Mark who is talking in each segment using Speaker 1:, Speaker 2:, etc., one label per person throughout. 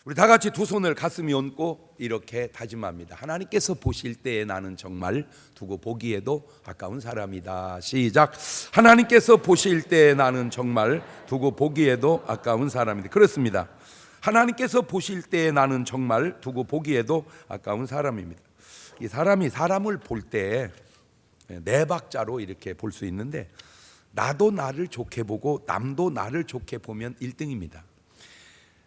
Speaker 1: 우리 다 같이 두 손을 가슴에 얹고 이렇게 다짐합니다. 하나님께서 보실 때에 나는 정말 두고 보기에도 아까운 사람이다. 시작. 하나님께서 보실 때에 나는 정말 두고 보기에도 아까운 사람이다. 그렇습니다. 하나님께서 보실 때에 나는 정말 두고 보기에도 아까운 사람입니다. 이 사람이 사람을 볼 때 네 박자로 이렇게 볼 수 있는데, 나도 나를 좋게 보고 남도 나를 좋게 보면 1등입니다.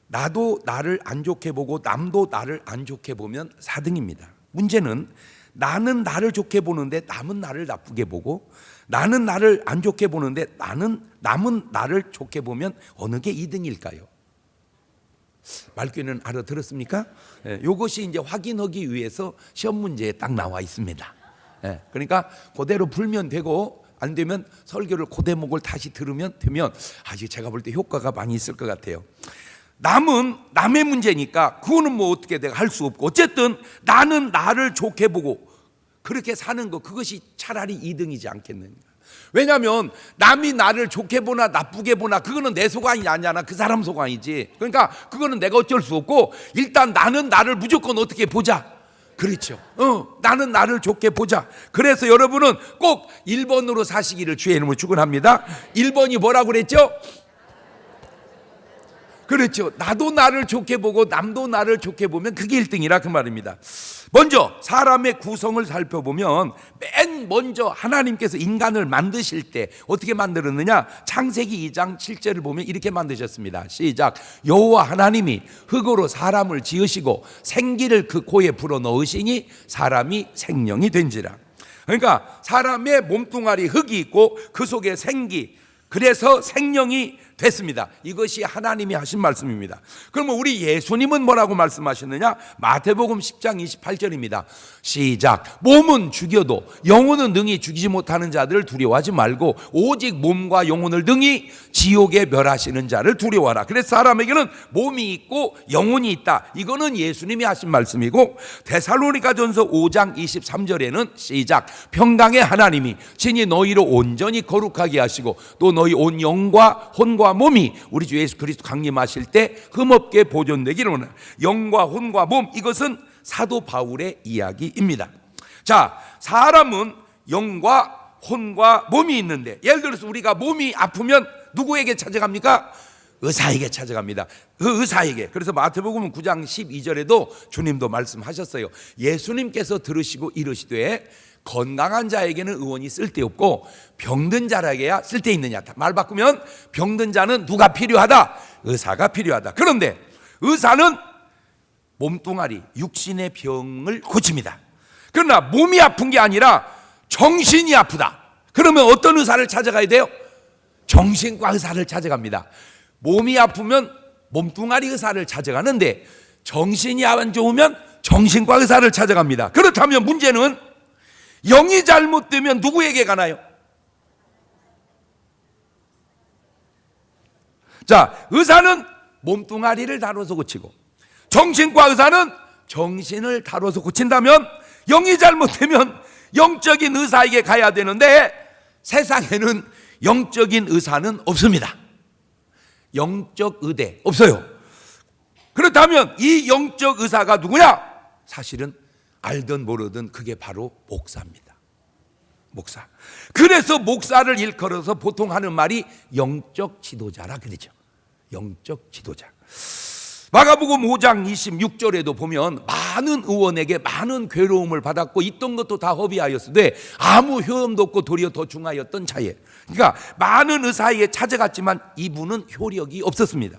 Speaker 1: 나도 나를 안 좋게 보고 남도 나를 안 좋게 보면 4등입니다. 문제는 나는 나를 좋게 보는데 남은 나를 나쁘게 보고, 나는 나를 안 좋게 보는데 남은 나를 좋게 보면 어느 게 2등일까요? 말귀는 알아들었습니까? 이것이 이제 확인하기 위해서 시험 문제에 딱 나와 있습니다. 그러니까 그대로 풀면 되고, 안 되면 설교를 그 대목을 다시 들으면 되면 아주 제가 볼 때 효과가 많이 있을 것 같아요. 남은 남의 문제니까 그거는 뭐 어떻게 내가 할 수 없고, 어쨌든 나는 나를 좋게 보고 그렇게 사는 거, 그것이 차라리 2등이지 않겠느냐. 왜냐하면 남이 나를 좋게 보나 나쁘게 보나 그거는 내 소관이 아니잖아. 그 사람 소관이지. 그러니까 그거는 내가 어쩔 수 없고, 일단 나는 나를 무조건 어떻게 보자. 그렇죠. 나는 나를 좋게 보자. 그래서 여러분은 꼭 1번으로 사시기를 주의 이름으로 축원합니다. 1번이 뭐라고 그랬죠? 그렇죠. 나도 나를 좋게 보고 남도 나를 좋게 보면 그게 1등이라 그 말입니다. 먼저 사람의 구성을 살펴보면 맨 먼저 하나님께서 인간을 만드실 때 어떻게 만들었느냐? 창세기 2장 7절을 보면 이렇게 만드셨습니다. 시작. 여호와 하나님이 흙으로 사람을 지으시고 생기를 그 코에 불어넣으시니 사람이 생명이 된지라. 그러니까 사람의 몸뚱아리 흙이 있고 그 속에 생기, 그래서 생명이 됐습니다. 이것이 하나님이 하신 말씀입니다. 그러면 우리 예수님은 뭐라고 말씀하셨느냐? 마태복음 10장 28절입니다. 시작. 몸은 죽여도 영혼은 능히 죽이지 못하는 자들을 두려워하지 말고 오직 몸과 영혼을 능히 지옥에 멸하시는 자를 두려워하라. 그래서 사람에게는 몸이 있고 영혼이 있다. 이거는 예수님이 하신 말씀이고, 데살로니가전서 5장 23절에는 시작. 평강의 하나님이 친히 너희를 온전히 거룩하게 하시고 또 너희 온 영과 혼과 몸이 우리 주 예수 그리스도 강림하실 때 흠없게 보존되기를 원하는 영과 혼과 몸, 이것은 사도 바울의 이야기입니다. 자, 사람은 영과 혼과 몸이 있는데, 예를 들어서 우리가 몸이 아프면 누구에게 찾아갑니까? 의사에게 찾아갑니다. 그 의사에게. 그래서 마태복음 9장 12절에도 주님도 말씀하셨어요. 예수님께서 들으시고 이르시되 건강한 자에게는 의원이 쓸데없고 병든 자에게야 쓸데있느냐. 말 바꾸면 병든 자는 누가 필요하다? 의사가 필요하다. 그런데 의사는 몸뚱아리, 육신의 병을 고칩니다. 그러나 몸이 아픈 게 아니라 정신이 아프다. 그러면 어떤 의사를 찾아가야 돼요? 정신과 의사를 찾아갑니다. 몸이 아프면 몸뚱아리 의사를 찾아가는데 정신이 안 좋으면 정신과 의사를 찾아갑니다. 그렇다면 문제는 영이 잘못되면 누구에게 가나요? 자, 의사는 몸뚱아리를 다뤄서 고치고 정신과 의사는 정신을 다뤄서 고친다면, 영이 잘못되면 영적인 의사에게 가야 되는데 세상에는 영적인 의사는 없습니다. 영적 의대 없어요. 그렇다면 이 영적 의사가 누구냐? 사실은 알든 모르든 그게 바로 목사입니다. 목사. 그래서 목사를 일컬어서 보통 하는 말이 영적 지도자라 그러죠. 영적 지도자. 마가복음 5장 26절에도 보면 많은 의원에게 많은 괴로움을 받았고 있던 것도 다 허비하였으되 아무 효험도 없고 도리어 더 중하였던 자예. 그러니까 많은 의사에게 찾아갔지만 이분은 효력이 없었습니다.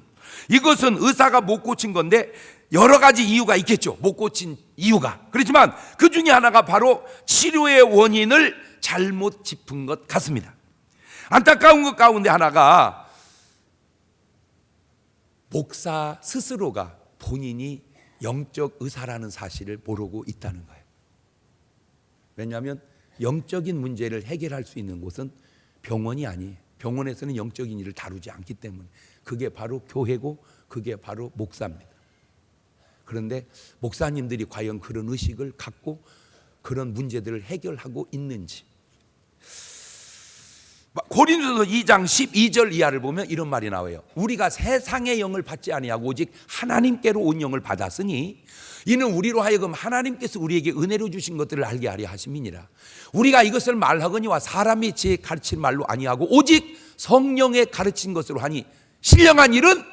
Speaker 1: 이것은 의사가 못 고친 건데 여러 가지 이유가 있겠죠. 못 고친 이유가. 그렇지만 그 중에 하나가 바로 치료의 원인을 잘못 짚은 것 같습니다. 안타까운 것 가운데 하나가 목사 스스로가 본인이 영적 의사라는 사실을 모르고 있다는 거예요. 왜냐하면 영적인 문제를 해결할 수 있는 곳은 병원이 아니에요. 병원에서는 영적인 일을 다루지 않기 때문에. 그게 바로 교회고 그게 바로 목사입니다. 그런데 목사님들이 과연 그런 의식을 갖고 그런 문제들을 해결하고 있는지. 고린도서 2장 12절 이하를 보면 이런 말이 나와요. 우리가 세상의 영을 받지 아니하고 오직 하나님께로 온 영을 받았으니 이는 우리로 하여금 하나님께서 우리에게 은혜로 주신 것들을 알게 하려 하심이니라. 우리가 이것을 말하거니와 사람이 제 가르친 말로 아니하고 오직 성령의 가르친 것으로 하니 신령한 일은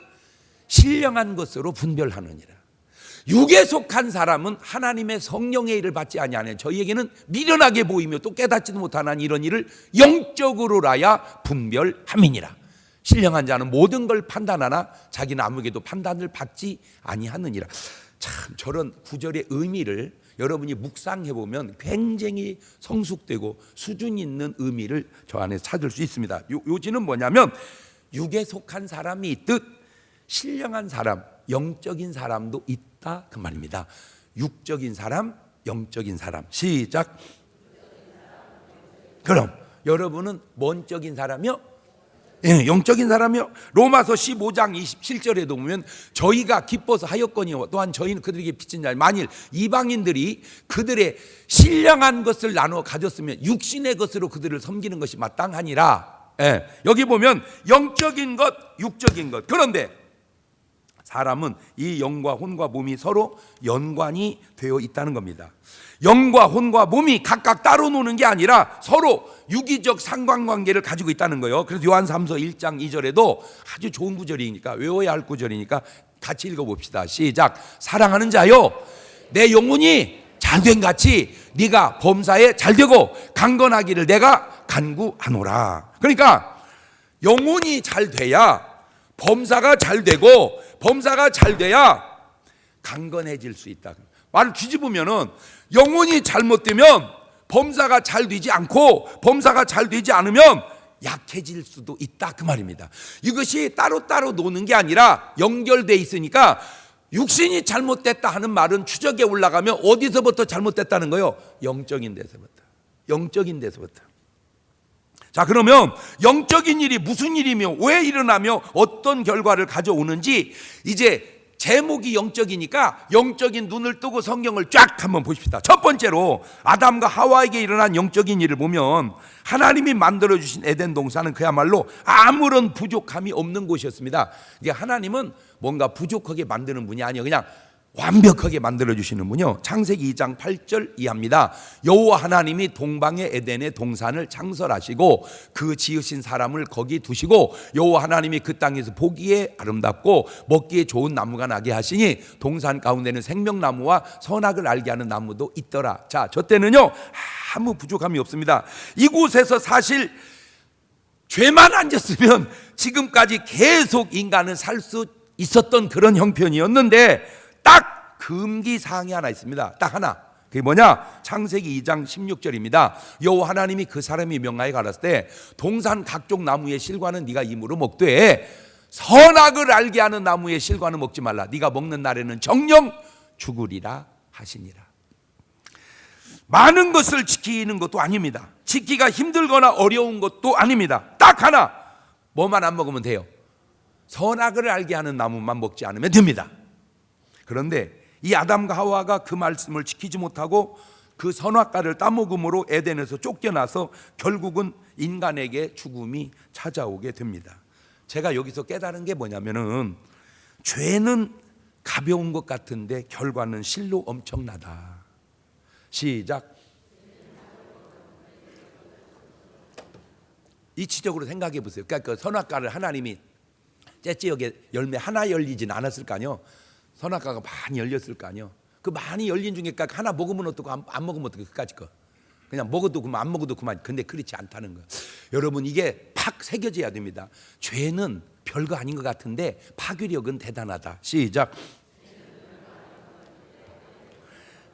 Speaker 1: 신령한 것으로 분별하느니라. 육에 속한 사람은 하나님의 성령의 일을 받지 아니하는 저희에게는 미련하게 보이며 또 깨닫지도 못하는 이런 일을 영적으로라야 분별함이니라. 신령한 자는 모든 걸 판단하나 자기는 아무에게도 판단을 받지 아니하느니라. 참 저런 구절의 의미를 여러분이 묵상해 보면 굉장히 성숙되고 수준 있는 의미를 저 안에 찾을 수 있습니다. 요지는 뭐냐면 육에 속한 사람이 있듯 신령한 사람, 영적인 사람도 있다 그 말입니다. 육적인 사람, 영적인 사람. 시작. 그럼 여러분은 뭔적인 사람이요? 예, 영적인 사람이요. 로마서 15장 27절에도 보면 저희가 기뻐서 하였거니와 또한 저희는 그들에게 빚진 자 만일 이방인들이 그들의 신령한 것을 나누어 가졌으면 육신의 것으로 그들을 섬기는 것이 마땅하니라. 예, 여기 보면 영적인 것, 육적인 것. 그런데 사람은 이 영과 혼과 몸이 서로 연관이 되어 있다는 겁니다. 영과 혼과 몸이 각각 따로 노는 게 아니라 서로 유기적 상관관계를 가지고 있다는 거예요. 그래서 요한삼서 1장 2절에도 아주 좋은 구절이니까 외워야 할 구절이니까 같이 읽어봅시다. 시작. 사랑하는 자여 내 영혼이 잘된 같이 네가 범사에 잘되고 강건하기를 내가 간구하노라. 그러니까 영혼이 잘 돼야 범사가 잘 되고 범사가 잘 돼야 강건해질 수 있다. 말을 뒤집으면은 영혼이 잘못되면 범사가 잘 되지 않고 범사가 잘 되지 않으면 약해질 수도 있다 그 말입니다. 이것이 따로따로 노는 게 아니라 연결돼 있으니까 육신이 잘못됐다 하는 말은 추적에 올라가면 어디서부터 잘못됐다는 거예요? 영적인 데서부터. 영적인 데서부터. 자, 그러면 영적인 일이 무슨 일이며 왜 일어나며 어떤 결과를 가져오는지 이제 제목이 영적이니까 영적인 눈을 뜨고 성경을 쫙 한번 보십시다. 첫 번째로 아담과 하와에게 일어난 영적인 일을 보면 하나님이 만들어주신 에덴 동산은 그야말로 아무런 부족함이 없는 곳이었습니다. 이게 하나님은 뭔가 부족하게 만드는 분이 아니에요. 그냥 완벽하게 만들어주시는 분이요. 창세기 2장 8절 이하입니다. 여호와 하나님이 동방의 에덴의 동산을 창설하시고 그 지으신 사람을 거기 두시고 여호와 하나님이 그 땅에서 보기에 아름답고 먹기에 좋은 나무가 나게 하시니 동산 가운데는 생명나무와 선악을 알게 하는 나무도 있더라. 자, 저 때는요 아무 부족함이 없습니다. 이곳에서 사실 죄만 안 졌으면 지금까지 계속 인간은 살 수 있었던 그런 형편이었는데 딱 금기사항이 하나 있습니다. 딱 하나. 그게 뭐냐? 창세기 2장 16절입니다. 여호와 하나님이 그 사람이 명하여 가라사대 때 동산 각종 나무의 실과는 네가 임으로 먹되 선악을 알게 하는 나무의 실과는 먹지 말라. 네가 먹는 날에는 정령 죽으리라 하시니라. 많은 것을 지키는 것도 아닙니다. 지키기가 힘들거나 어려운 것도 아닙니다. 딱 하나. 뭐만 안 먹으면 돼요? 선악을 알게 하는 나무만 먹지 않으면 됩니다. 그런데 이 아담과 하와가 그 말씀을 지키지 못하고 그 선악과를 따먹음으로 에덴에서 쫓겨나서 결국은 인간에게 죽음이 찾아오게 됩니다. 제가 여기서 깨달은 게 뭐냐면은 죄는 가벼운 것 같은데 결과는 실로 엄청나다. 시작. 이치적으로 생각해 보세요. 그러니까 그 선악과를 하나님이 째째하게 열매 하나 열리진 않았을 거 아니에요. 선악과가 많이 열렸을 거 아니에요. 그 많이 열린 중에 하나 먹으면 어떻고 안 먹으면 어떻고 그까짓 거. 그냥 먹어도 그만 안 먹어도 그만. 근데 그렇지 않다는 거예요. 여러분 이게 팍 새겨져야 됩니다. 죄는 별거 아닌 것 같은데 파괴력은 대단하다. 시작.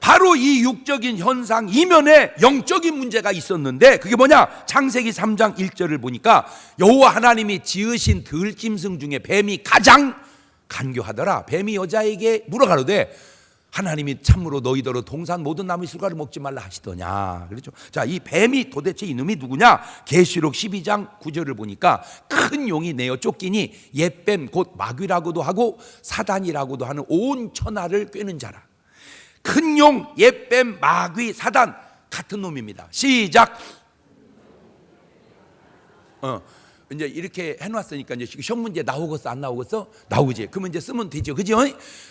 Speaker 1: 바로 이 육적인 현상 이면에 영적인 문제가 있었는데 그게 뭐냐? 창세기 3장 1절을 보니까 여호와 하나님이 지으신 들짐승 중에 뱀이 가장 간교하더라. 뱀이 여자에게 물어가로되 하나님이 참으로 너희더러 동산 모든 나무 실과를 먹지 말라 하시더냐. 그렇죠? 자, 이 뱀이 도대체 이놈이 누구냐? 계시록 12장 9절을 보니까 큰 용이 내어 쫓기니 옛뱀 곧 마귀라고도 하고 사단이라고도 하는 온 천하를 꿰는 자라. 큰 용, 옛뱀, 마귀, 사단 같은 놈입니다. 시작. 이제 이렇게 해놨으니까 이제 시험 문제 나오겠어 안 나오겠어? 나오지. 그러면 이제 쓰면 되죠, 그죠?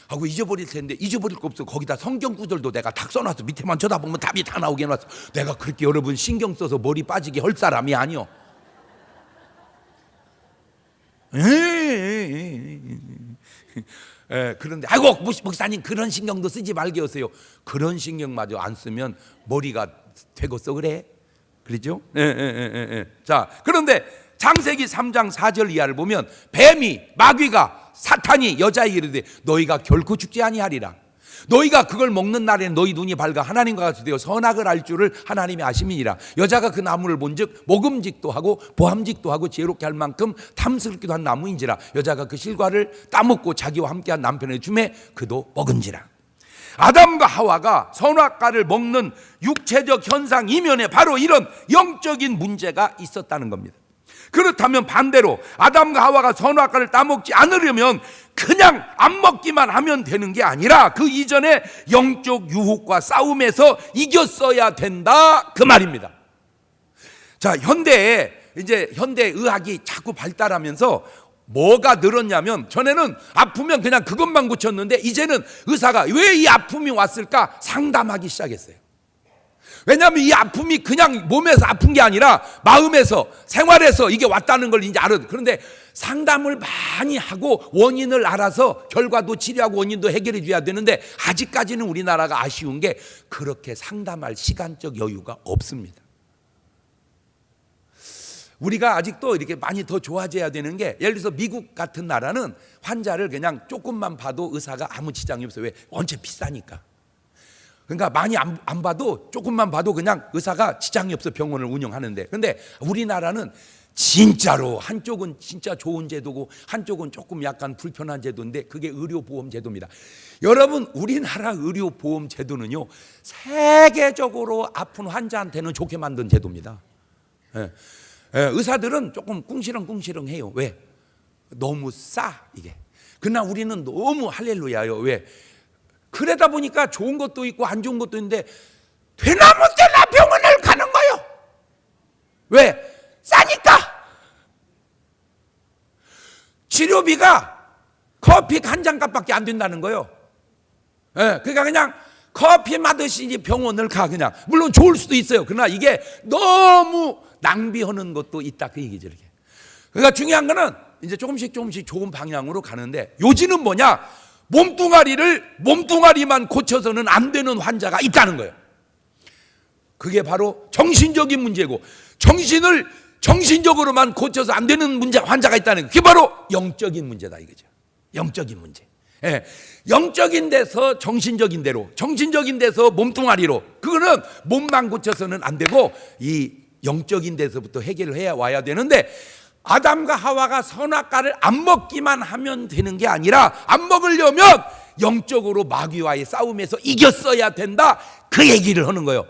Speaker 1: 하고 잊어버릴 텐데 잊어버릴 거 없어. 거기다 성경 구절도 내가 딱 써놨어. 밑에만 쳐다보면 답이 다 나오게 해놨어. 내가 그렇게 여러분 신경 써서 머리 빠지게 할 사람이 아니요. 그런데 아이고 목사님 그런 신경도 쓰지 말게 하세요. 그런 신경마저 안 쓰면 머리가 되겠어 그래? 그렇죠? 자, 그런데 창세기 3장 4절 이하를 보면 뱀이 마귀가 사탄이 여자에게 이르되 너희가 결코 죽지 아니하리라. 너희가 그걸 먹는 날에는 너희 눈이 밝아 하나님과 같이 되어 선악을 알 줄을 하나님이 아심이니라. 여자가 그 나무를 본즉 먹음직도 하고 보함직도 하고 지혜롭게 할 만큼 탐스럽기도 한 나무인지라. 여자가 그 실과를 따먹고 자기와 함께한 남편의 주매 그도 먹은지라. 아담과 하와가 선악과를 먹는 육체적 현상 이면에 바로 이런 영적인 문제가 있었다는 겁니다. 그렇다면 반대로 아담과 하와가 선악과를 따먹지 않으려면 그냥 안 먹기만 하면 되는 게 아니라 그 이전에 영적 유혹과 싸움에서 이겼어야 된다 그 말입니다. 자, 현대 의학이 자꾸 발달하면서 뭐가 늘었냐면 전에는 아프면 그냥 그것만 고쳤는데 이제는 의사가 왜 이 아픔이 왔을까 상담하기 시작했어요. 왜냐하면 이 아픔이 그냥 몸에서 아픈 게 아니라 마음에서 생활에서 이게 왔다는 걸 이제 알아요. 그런데 상담을 많이 하고 원인을 알아서 결과도 치료하고 원인도 해결해 줘야 되는데 아직까지는 우리나라가 아쉬운 게 그렇게 상담할 시간적 여유가 없습니다. 우리가 아직도 이렇게 많이 더 좋아져야 되는 게 예를 들어서 미국 같은 나라는 환자를 그냥 조금만 봐도 의사가 아무 지장이 없어요. 왜? 원체 비싸니까. 그러니까 많이 안 봐도 조금만 봐도 그냥 의사가 지장이 없어 병원을 운영하는데, 근데 우리나라는 진짜로 한쪽은 진짜 좋은 제도고 한쪽은 조금 약간 불편한 제도인데 그게 의료보험 제도입니다. 여러분, 우리나라 의료보험 제도는요 세계적으로 아픈 환자한테는 좋게 만든 제도입니다. 의사들은 조금 꿍시렁꿍시렁해요. 왜? 너무 싸 이게. 그러나 우리는 너무 할렐루야요. 왜? 그러다 보니까 좋은 것도 있고 안 좋은 것도 있는데 되나 못되나 병원을 가는 거예요. 왜? 싸니까. 치료비가 커피 한 잔 값밖에 안 된다는 거예요. 그러니까 그냥 커피 마듯이 병원을 가 그냥. 물론 좋을 수도 있어요. 그러나 이게 너무 낭비하는 것도 있다 그 얘기죠. 이렇게. 그러니까 중요한 거는 이제 조금씩 좋은 방향으로 가는데 요지는 뭐냐? 몸뚱아리만 고쳐서는 안 되는 환자가 있다는 거예요. 그게 바로 정신적인 문제고 정신적으로만 고쳐서 안 되는 환자가 있다는 거예요. 그게 바로 영적인 문제다 이거죠. 영적인 문제. 영적인 데서 정신적인 데로, 정신적인 데서 몸뚱아리로. 그거는 몸만 고쳐서는 안 되고 이 영적인 데서부터 해결을 해야 와야 되는데 아담과 하와가 선악과를 안 먹기만 하면 되는 게 아니라 안 먹으려면 영적으로 마귀와의 싸움에서 이겼어야 된다 그 얘기를 하는 거예요.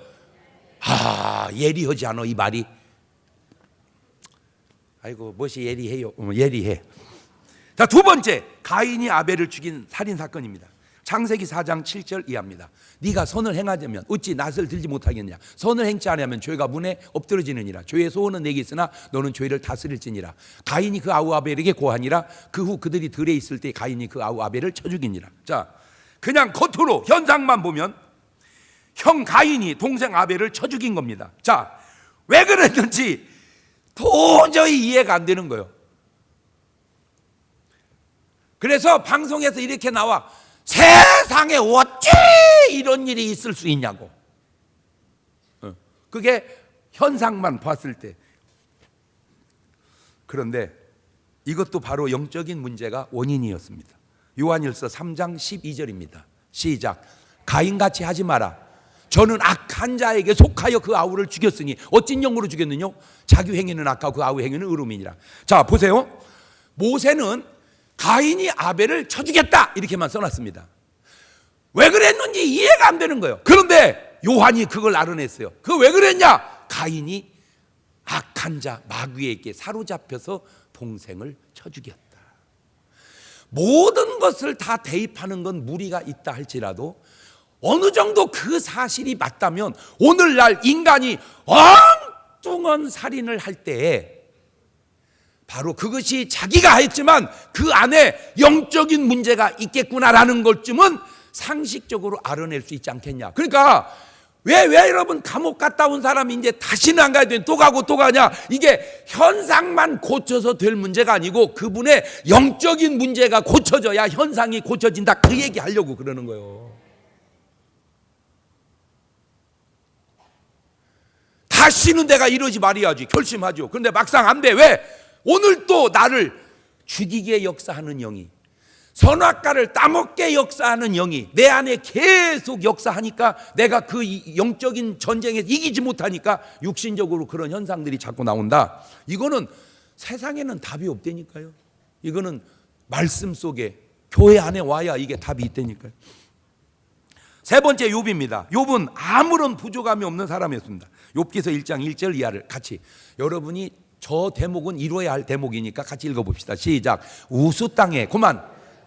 Speaker 1: 예리하지 않아 이 말이? 아이고 무엇이 예리해요? 예리해. 자, 두 번째, 가인이 아벨을 죽인 살인 사건입니다. 창세기 4장 7절 이하입니다. 네가 선을 행하자면 어찌 낫을 들지 못하겠냐? 선을 행치 않으면 죄가 문에 엎드러지느니라. 죄의 소원은 내게 있으나 너는 죄를 다스릴지니라. 가인이 그 아우 아벨에게 고하니라. 그 후 그들이 들에 있을 때 가인이 그 아우 아벨을 쳐 죽이니라. 자, 그냥 겉으로 현상만 보면 형 가인이 동생 아벨을 쳐 죽인 겁니다. 자, 왜 그랬는지 도저히 이해가 안 되는 거예요. 그래서 방송에서 이렇게 나와. 세상에 어찌 이런 일이 있을 수 있냐고. 그게 현상만 봤을 때. 그런데 이것도 바로 영적인 문제가 원인이었습니다. 요한일서 3장 12절입니다. 시작. 가인같이 하지 마라. 저는 악한 자에게 속하여 그 아우를 죽였으니 어찐 영으로 죽였느냐? 자기 행위는 악하고 그 아우 행위는 의로움이니라. 자, 보세요. 모세는 가인이 아벨을 쳐 죽였다 이렇게만 써놨습니다. 왜 그랬는지 이해가 안 되는 거예요. 그런데 요한이 그걸 알아냈어요. 그거 왜 그랬냐? 가인이 악한 자 마귀에게 사로잡혀서 동생을 쳐 죽였다. 모든 것을 다 대입하는 건 무리가 있다 할지라도 어느 정도 그 사실이 맞다면 오늘날 인간이 엉뚱한 살인을 할 때에 바로 그것이 자기가 했지만 그 안에 영적인 문제가 있겠구나라는 것쯤은 상식적으로 알아낼 수 있지 않겠냐. 그러니까 왜 여러분 감옥 갔다 온 사람이 이제 다시는 안 가야 되는 또 가고 또 가냐. 이게 현상만 고쳐서 될 문제가 아니고 그분의 영적인 문제가 고쳐져야 현상이 고쳐진다. 그 얘기 하려고 그러는 거예요. 다시는 내가 이러지 말아야지 결심하죠. 그런데 막상 안 돼. 왜? 오늘 또 나를 죽이게 역사하는 영이, 선악과를 따먹게 역사하는 영이 내 안에 계속 역사하니까 내가 그 영적인 전쟁에서 이기지 못하니까 육신적으로 그런 현상들이 자꾸 나온다. 이거는 세상에는 답이 없다니까요. 이거는 말씀 속에 교회 안에 와야 이게 답이 있다니까요. 세 번째 욥입니다. 욥은 아무런 부족함이 없는 사람이었습니다. 욥기서 1장 1절 이하를 같이, 여러분이 저 대목은 이뤄야 할 대목이니까 같이 읽어봅시다. 시작. 우수 땅에, 그만,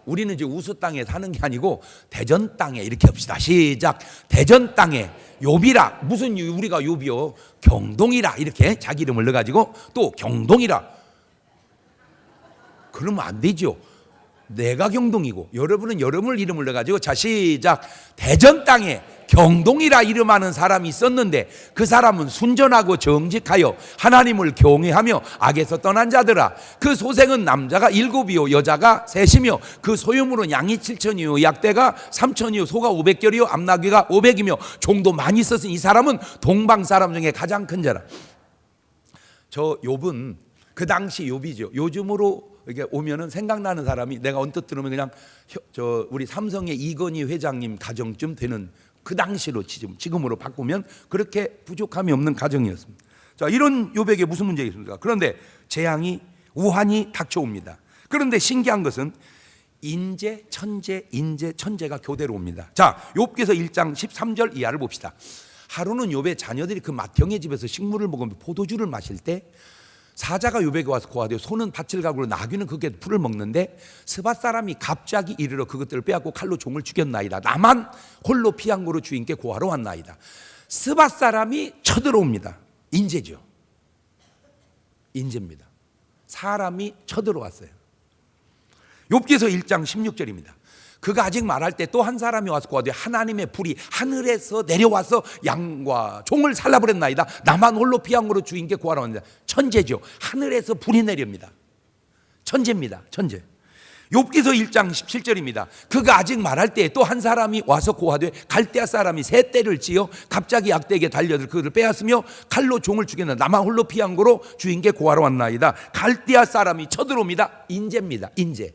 Speaker 1: 우리는 이제 우수 땅에 사는 게 아니고 대전 땅에 이렇게 합시다. 시작. 대전 땅에 욥이라, 무슨 우리가 욥이요? 경동이라, 이렇게 자기 이름을 넣어가지고 또 경동이라. 그러면 안 되죠. 내가 경동이고 여러분은 여러분 이름을 넣어가지고, 자 시작. 대전 땅에 경동이라 이름하는 사람이 있었는데 그 사람은 순전하고 정직하여 하나님을 경외하며 악에서 떠난 자들아. 그 소생은 남자가 7이요 여자가 3이며 그 소유물은 양이 7천이요 약대가 3천이요 소가 500결이요 암나귀가 500이며 종도 많이 있었으니 이 사람은 동방 사람 중에 가장 큰 자라. 저 욥은 그 당시 욥이죠. 요즘으로 이게 오면은 생각나는 사람이, 내가 언뜻 들으면 그냥 우리 삼성의 이건희 회장님 가정쯤 되는, 그 당시로 지금으로 바꾸면 그렇게 부족함이 없는 가정이었습니다. 자, 이런 욥에게 무슨 문제가 있습니까? 그런데 재앙이 우환이 닥쳐옵니다. 그런데 신기한 것은 인재, 천재, 인재, 천재가 교대로 옵니다. 자, 욥기서 1장 13절 이하를 봅시다. 하루는 욥의 자녀들이 그 맏형의 집에서 식물을 먹으며 포도주를 마실 때 사자가 욥에게 와서 고하되 소는 밭을 가고 나귀는 그게 풀을 먹는데 스밧 사람이 갑자기 이르러 그것들을 빼앗고 칼로 종을 죽였나이다. 나만 홀로 피한 고로 주인께 고하러 왔나이다. 스밧 사람이 쳐들어옵니다. 인재죠. 인재입니다. 사람이 쳐들어왔어요. 욥기서 1장 16절입니다. 그가 아직 말할 때 또 한 사람이 와서 고하되 하나님의 불이 하늘에서 내려와서 양과 종을 살라버렸나이다. 나만 홀로 피한 거로 주인께 구하러 왔느냐. 천재죠. 하늘에서 불이 내립니다. 천재입니다. 천재. 욥기서 1장 17절입니다. 그가 아직 말할 때 또 한 사람이 와서 고하되 갈대아 사람이 새 떼를 지어 갑자기 약대에게 달려들 그를 빼앗으며 칼로 종을 죽였나. 나만 홀로 피한 거로 주인께 고하러 왔나이다. 갈대아 사람이 쳐들어옵니다. 인재입니다. 인재.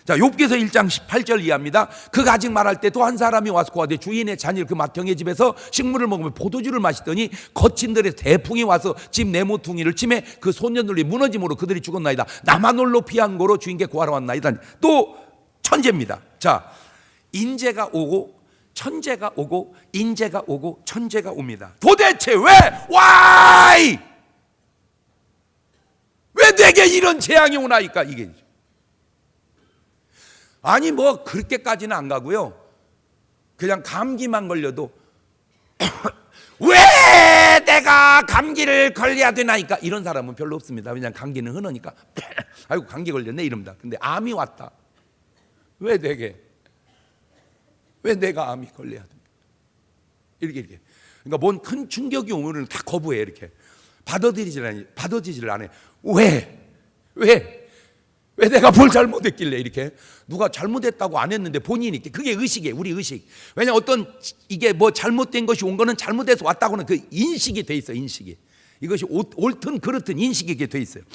Speaker 1: 자, 욥기서 1장 18절 이하입니다. 그가 아직 말할 때 또 한 사람이 와서 고하되 주인의 자녀 그 맏형의 집에서 식물을 먹으며 포도주를 마시더니 거친 들에 대풍이 와서 집 네모퉁이를 치매 그 소년들이 무너짐으로 그들이 죽었나이다. 나만 홀로 피한 거로 주인께 구하러 왔나이다. 또 천재입니다. 자, 인재가 오고 천재가 오고 인재가 오고 천재가 옵니다. 도대체 왜? Why? 왜 내게 이런 재앙이 오나이까? 이게 아니 뭐 그렇게까지는 안 가고요. 그냥 감기만 걸려도 왜 내가 감기를 걸려야 되나이까? 이런 사람은 별로 없습니다. 왜냐하면 감기는 흔하니까 아이고 감기 걸렸네 이럽니다. 근데 암이 왔다. 왜 내가 암이 걸려야 됩니까? 이렇게. 그러니까 뭔 큰 충격이 오면은 다 거부해. 이렇게 받아들이질 않아요. 왜 내가 뭘 잘못했길래 이렇게. 누가 잘못했다고 안 했는데 본인이, 그게 의식이에요. 우리 의식. 왜냐하면 어떤 이게 뭐 잘못된 것이 온 거는 잘못해서 왔다고는 그 인식이 돼 있어요. 인식이. 이것이 옳든 그렇든 인식이 돼 있어요.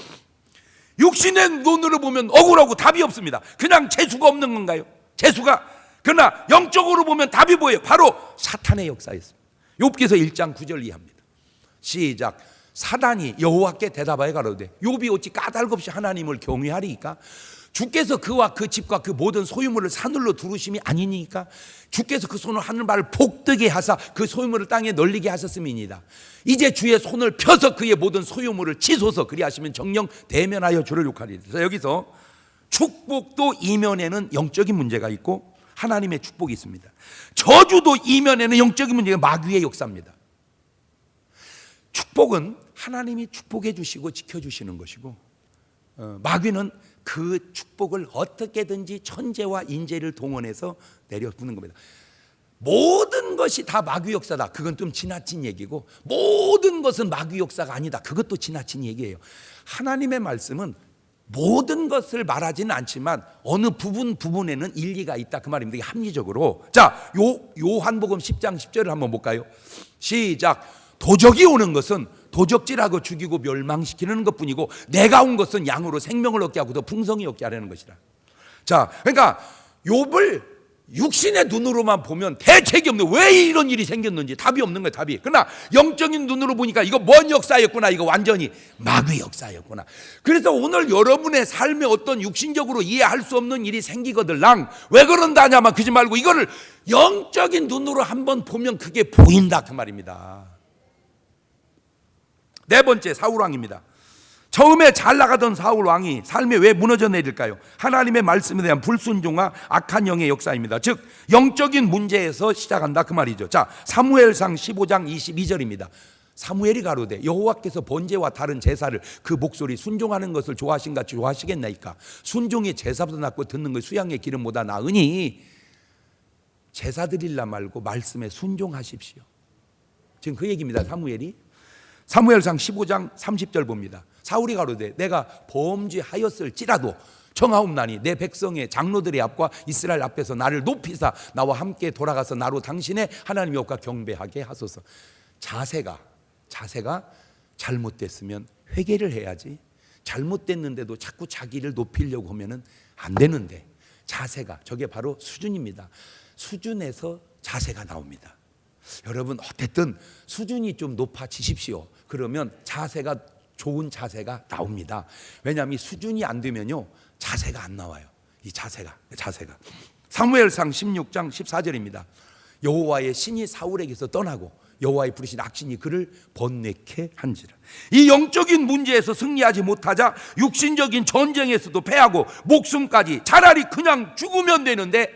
Speaker 1: 육신의 눈으로 보면 억울하고 답이 없습니다. 그냥 재수가 없는 건가요? 재수가. 그러나 영적으로 보면 답이 뭐예요? 바로 사탄의 역사였습니다. 욥기서 1장 9절 이하입니다. 시작. 사단이 여호와께 대답하여 가로되 욥이 어찌 까닭 없이 하나님을 경외하리이까? 주께서 그와 그 집과 그 모든 소유물을 사늘로 두르심이 아니니까? 주께서 그 손을 하늘바를 복되게 하사 그 소유물을 땅에 널리게 하셨음이니이다. 이제 주의 손을 펴서 그의 모든 소유물을 치소서. 그리하시면 정령 대면하여 주를 욕하리이다. 여기서 축복도 이면에는 영적인 문제가 있고 하나님의 축복이 있습니다. 저주도 이면에는 영적인 문제가 마귀의 역사입니다. 축복은 하나님이 축복해 주시고 지켜주시는 것이고, 마귀는 그 축복을 어떻게든지 천재와 인재를 동원해서 내려부는 겁니다. 모든 것이 다 마귀 역사다. 그건 좀 지나친 얘기고, 모든 것은 마귀 역사가 아니다. 그것도 지나친 얘기예요. 하나님의 말씀은 모든 것을 말하지는 않지만 어느 부분에는 일리가 있다, 그 말입니다. 이게 합리적으로. 자, 요한복음 10장 10절을 한번 볼까요? 시작. 도적이 오는 것은 도적질하고 죽이고 멸망시키는 것뿐이고, 내가 온 것은 양으로 생명을 얻게 하고 더 풍성히 얻게 하려는 것이라. 자, 그러니까 욥을 육신의 눈으로만 보면 대책이 없는, 왜 이런 일이 생겼는지 답이 없는 거예요, 답이. 그러나 영적인 눈으로 보니까 이거 뭔 역사였구나, 이거 완전히 마귀 역사였구나. 그래서 오늘 여러분의 삶에 어떤 육신적으로 이해할 수 없는 일이 생기거들랑 왜 그런다 하냐면, 그러지 말고 이거를 영적인 눈으로 한번 보면 그게 보인다, 그 말입니다. 네 번째, 사울왕입니다. 처음에 잘 나가던 사울왕이 삶에 왜 무너져 내릴까요? 하나님의 말씀에 대한 불순종과 악한 영의 역사입니다. 즉 영적인 문제에서 시작한다, 그 말이죠. 자, 사무엘상 15장 22절입니다. 사무엘이 가로되 여호와께서 번제와 다른 제사를 그 목소리 순종하는 것을 좋아하신같이 좋아하시겠나이까? 순종이 제사보다 낫고 듣는 것 수양의 기름보다 나으니 제사 드릴라 말고 말씀에 순종하십시오. 지금 그 얘기입니다. 사무엘상 15장 30절 봅니다. 사울이 가로되 내가 범죄하였을지라도 청하옵나니 내 백성의 장로들의 앞과 이스라엘 앞에서 나를 높이사 나와 함께 돌아가서 나로 당신의 하나님 여호와 경배하게 하소서. 자세가 잘못됐으면 회개를 해야지, 잘못됐는데도 자꾸 자기를 높이려고 하면은 안 되는데, 자세가, 저게 바로 수준입니다. 수준에서 자세가 나옵니다. 여러분 어쨌든 수준이 좀 높아지십시오. 그러면 자세가, 좋은 자세가 나옵니다. 왜냐하면 이 수준이 안 되면요 자세가 안 나와요. 이 자세가. 사무엘상 16장 14절입니다. 여호와의 신이 사울에게서 떠나고 여호와의 부르신 악신이 그를 번뇌케 한지라. 이 영적인 문제에서 승리하지 못하자 육신적인 전쟁에서도 패하고 목숨까지 차라리 그냥 죽으면 되는데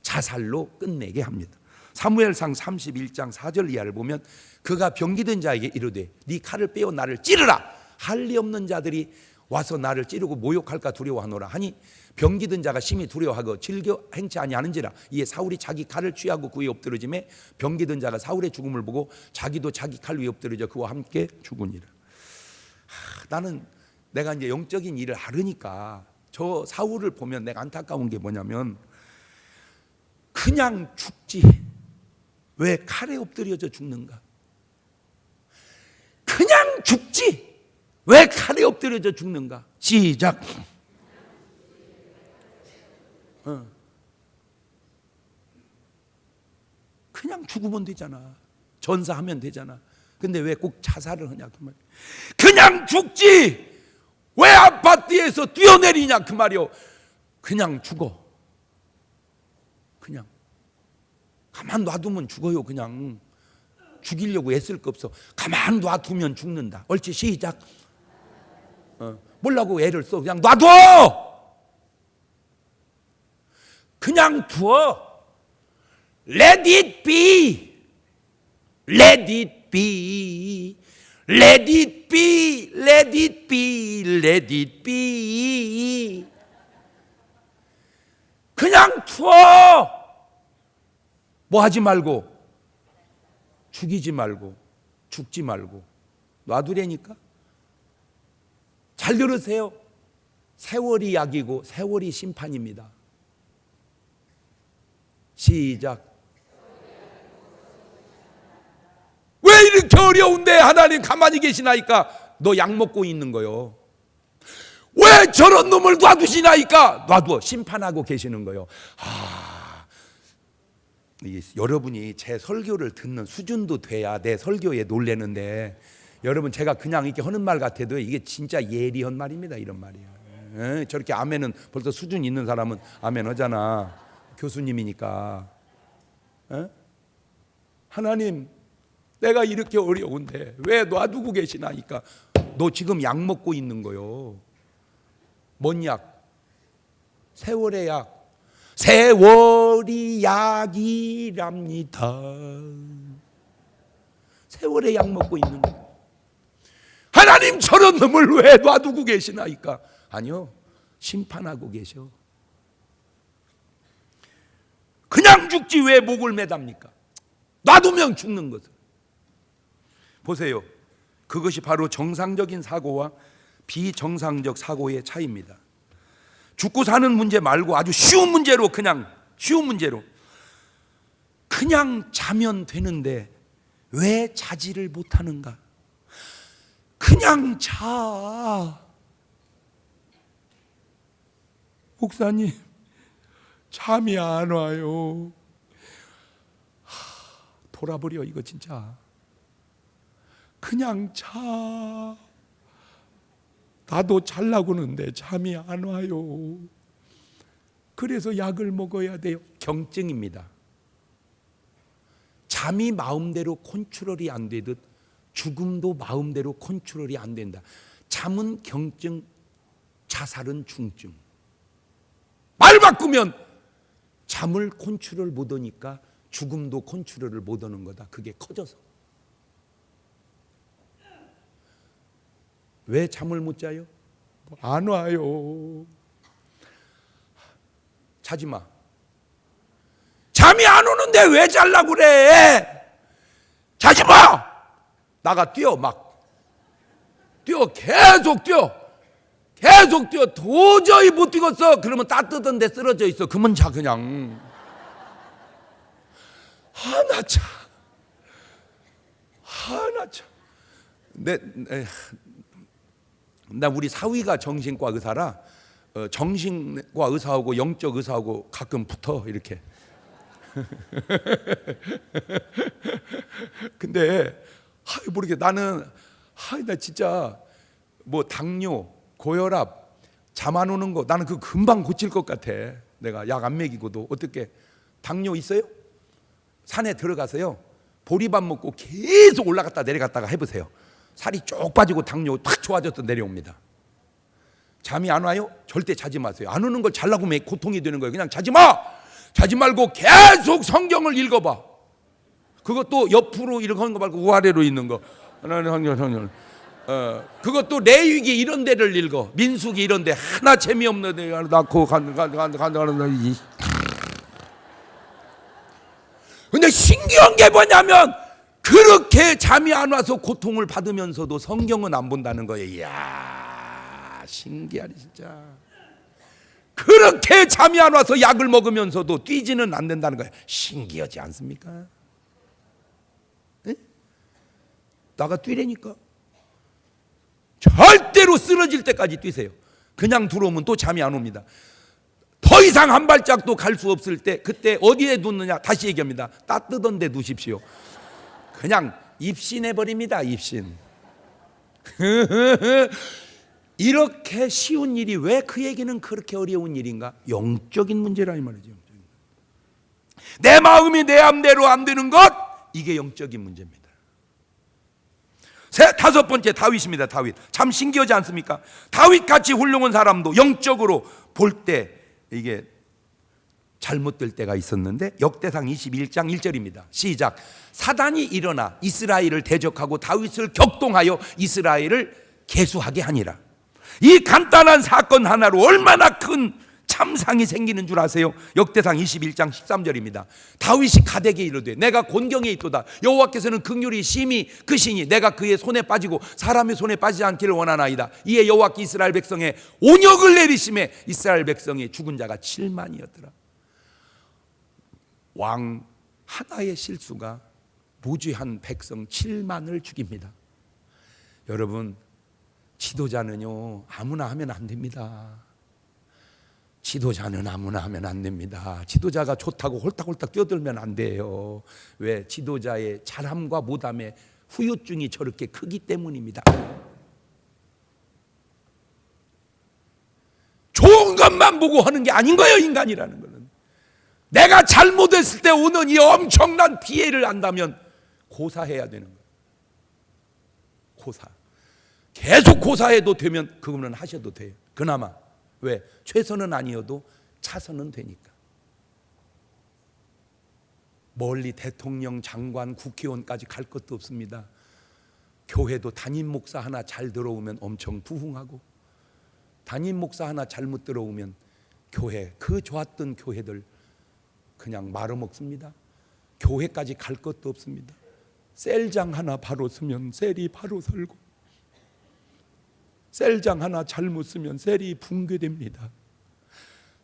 Speaker 1: 자살로 끝내게 합니다. 사무엘상 31장 4절 이하를 보면 그가 병기든 자에게 이르되 네 칼을 빼어 나를 찌르라. 할 리 없는 자들이 와서 나를 찌르고 모욕할까 두려워하노라 하니 병기든 자가 심히 두려워하고 즐겨 행치 아니하는지라. 이에 사울이 자기 칼을 취하고 그에 엎드러짐에 병기든 자가 사울의 죽음을 보고 자기도 자기 칼 위에 엎드러져 그와 함께 죽으니라. 나는 내가 이제 영적인 일을 하려니까 저 사울을 보면 내가 안타까운 게 뭐냐면, 그냥 죽지 왜 칼에 엎드려져 죽는가? 그냥 죽지 왜 칼에 엎드려져 죽는가? 시작. 그냥 죽으면 되잖아. 전사하면 되잖아. 근데 왜 꼭 자살을 하냐 그 말이야. 그냥 죽지 왜 아파트에서 뛰어내리냐 그 말이요. 그냥 죽어. 그냥 가만 놔두면 죽어요. 그냥 죽이려고 애쓸 거 없어. 가만 놔두면 죽는다. 옳지, 시작. 뭐라고 애를 써. 그냥 놔둬. 그냥 두어. Let it be. Let it be. Let it be. Let it be. Let it be. 그냥 두어. 뭐 하지 말고, 죽이지 말고, 죽지 말고 놔두려니까. 잘 들으세요. 세월이 약이고 세월이 심판입니다. 시작. 왜 이렇게 어려운데 하나님 가만히 계시나이까? 너 약 먹고 있는 거요. 왜 저런 놈을 놔두시나이까? 놔두어. 심판하고 계시는 거요. 여러분이 제 설교를 듣는 수준도 돼야 내 설교에 놀래는데, 여러분 제가 그냥 이렇게 하는 말 같아도 이게 진짜 예리한 말입니다. 이런 말이야. 저렇게 아멘은 벌써 수준 있는 사람은 아멘 하잖아. 교수님이니까. 하나님 내가 이렇게 어려운데 왜 놔두고 계시나니까. 너 지금 약 먹고 있는 거요. 뭔 약? 세월의 약. 세월이 약이랍니다. 세월의 약 먹고 있는 거예요. 하나님 저런 놈을 왜 놔두고 계시나이까? 아니요, 심판하고 계셔. 그냥 죽지 왜 목을 매답니까? 놔두면 죽는 것을. 보세요. 그것이 바로 정상적인 사고와 비정상적 사고의 차이입니다. 죽고 사는 문제 말고 아주 쉬운 문제로, 그냥 쉬운 문제로 그냥 자면 되는데 왜 자지를 못하는가? 그냥 자. 목사님, 잠이 안 와요. 돌아버려 이거 진짜. 그냥 자. 나도 잘라고 하는데 잠이 안 와요. 그래서 약을 먹어야 돼요. 경증입니다. 잠이 마음대로 컨트롤이 안 되듯 죽음도 마음대로 컨트롤이 안 된다. 잠은 경증, 자살은 중증. 말 바꾸면 잠을 컨트롤 못하니까 죽음도 컨트롤을 못하는 거다. 그게 커져서. 왜 잠을 못 자요? 안 와요. 자지 마. 잠이 안 오는데 왜 자려고 그래? 자지 마. 나가 뛰어. 막 뛰어. 계속 뛰어. 계속 뛰어. 도저히 못 뛰겠어. 그러면 따뜻한 데 쓰러져 있어. 그러면 자 그냥. 하나 차. 하나 차. 나 우리 사위가 정신과 의사라 정신과 의사하고 영적 의사하고 가끔 붙어 이렇게. 근데 모르게 나는 나 진짜 뭐 당뇨, 고혈압, 잠 안 오는 거 나는 그 금방 고칠 것 같아. 내가 약 안 먹이고도. 어떻게 당뇨 있어요? 산에 들어가서요 보리밥 먹고 계속 올라갔다 내려갔다가 해보세요. 살이 쭉 빠지고 당뇨 탁 좋아져서 내려옵니다. 잠이 안 와요? 절대 자지 마세요. 안 오는 걸 자려고 하면 고통이 되는 거예요. 그냥 자지 마. 자지 말고 계속 성경을 읽어봐. 그것도 옆으로 이렇게 하는 거 말고 우아래로 있는 거. 그것도 레위기 이런 데를 읽어. 민수기 이런 데 하나 재미없는 데 낳고 간다는. 근데 신기한 게 뭐냐면 그렇게 잠이 안 와서 고통을 받으면서도 성경은 안 본다는 거예요. 이야, 신기하네 진짜. 그렇게 잠이 안 와서 약을 먹으면서도 뛰지는 않는다는 거예요. 신기하지 않습니까? 에? 나가 뛰라니까. 절대로 쓰러질 때까지 뛰세요. 그냥 들어오면 또 잠이 안 옵니다. 더 이상 한 발짝도 갈 수 없을 때 그때 어디에 두느냐 다시 얘기합니다. 따뜻한 데 두십시오. 그냥 입신해버립니다. 입신. 이렇게 쉬운 일이 왜 그 얘기는 그렇게 어려운 일인가? 영적인 문제라 이 말이죠. 내 마음이 내 맘대로 안 되는 것, 이게 영적인 문제입니다. 다섯 번째 다윗입니다. 다윗. 참 신기하지 않습니까? 다윗같이 훌륭한 사람도 영적으로 볼 때 이게 잘못될 때가 있었는데 역대상 21장 1절입니다. 시작. 사단이 일어나 이스라엘을 대적하고 다윗을 격동하여 이스라엘을 계수하게 하니라. 이 간단한 사건 하나로 얼마나 큰 참상이 생기는 줄 아세요? 역대상 21장 13절입니다. 다윗이 가데게 이르되 내가 곤경에 있도다. 여호와께서는 긍휼히 심히 크시니 내가 그의 손에 빠지고 사람의 손에 빠지지 않기를 원하나이다. 이에 여호와께 이스라엘 백성에 온역을 내리심에 이스라엘 백성의 죽은 자가 7만이었더라. 왕 하나의 실수가 무죄한 백성 7만을 죽입니다. 여러분, 지도자는요 아무나 하면 안 됩니다. 지도자는 아무나 하면 안 됩니다. 지도자가 좋다고 홀딱홀딱 뛰어들면 안 돼요. 왜? 지도자의 잘함과 못함의 후유증이 저렇게 크기 때문입니다. 좋은 것만 보고 하는 게 아닌 거예요. 인간이라는 거는 내가 잘못했을 때 오는 이 엄청난 피해를 안다면 고사해야 되는 거예요. 고사. 계속 고사해도 되면 그거는 하셔도 돼요. 그나마. 왜? 최선은 아니어도 차선은 되니까. 멀리 대통령, 장관, 국회의원까지 갈 것도 없습니다. 교회도 담임 목사 하나 잘 들어오면 엄청 부흥하고 담임 목사 하나 잘못 들어오면 교회, 그 좋았던 교회들 그냥 말아먹습니다. 교회까지 갈 것도 없습니다. 셀장 하나 바로 쓰면 셀이 바로 설고, 셀장 하나 잘못 쓰면 셀이 붕괴됩니다.